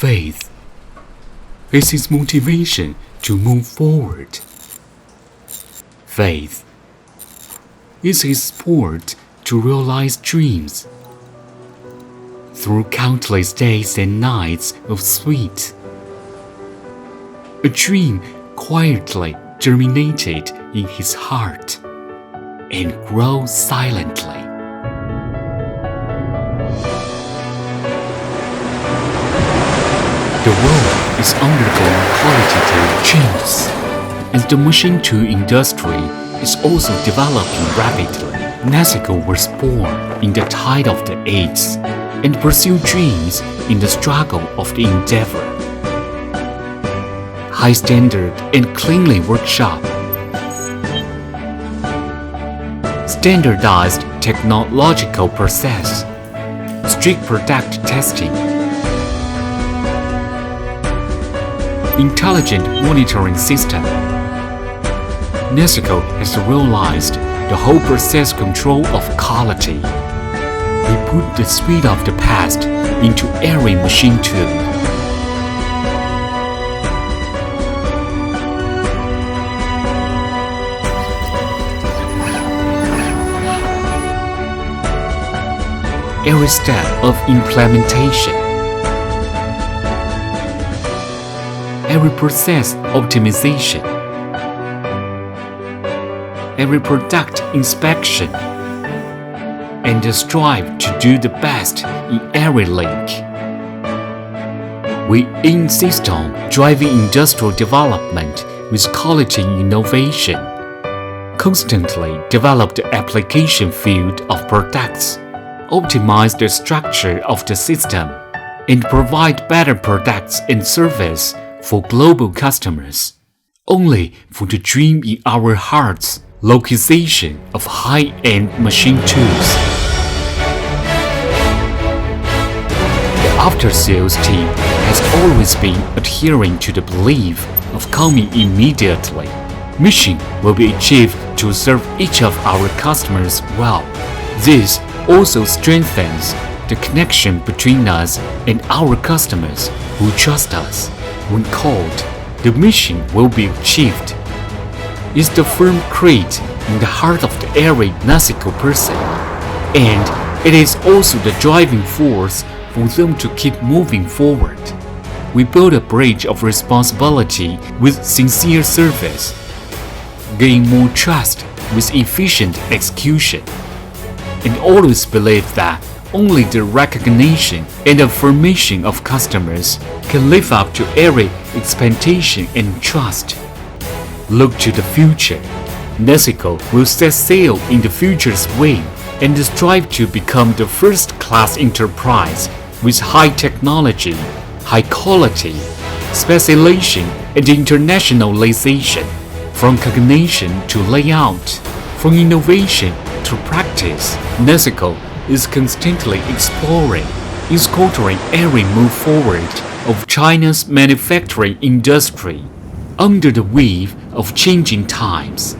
Faith is his motivation to move forward. Faith is his sport to realize dreams. Through countless days and nights of sweat, a dream quietly germinated in his heart and grew silently. The world is undergoing qualitative changes, and the machine tool industry is also developing rapidly. Naseiko was born in the tide of the ages and pursued dreams in the struggle of the endeavor. High standard and cleanly workshop, standardized technological process, strict product testing, intelligent monitoring system. Naseiko has realized the whole process control of quality. He put the speed of the past into every machine tool. Every step of implementation, every process optimization, every product inspection, and the strive to do the best in every link. We insist on driving industrial development with quality innovation, constantly develop the application field of products, optimize the structure of the system, and provide better products and service for global customers. Only for the dream in our hearts, localization of high-end machine tools. The after-sales team has always been adhering to the belief of coming immediately. Mission will be achieved to serve each of our customers well. This also strengthens the connection between us and our customers who trust us. When called, the mission will be achieved. It's the firm creed in the heart of every Naseiko person, and it is also the driving force for them to keep moving forward. We build a bridge of responsibility with sincere service, gain more trust with efficient execution, and always believe that only the recognition and affirmation of customers can live up to every expectation and trust. Look to the future. Naseiko will set sail in the future's wing and strive to become the first-class enterprise with high technology, high quality, specialization, and internationalization. From cognition to layout, from innovation to practice, Naseiko is constantly exploring, sculpturing every move forward of China's manufacturing industry under the weave of changing times.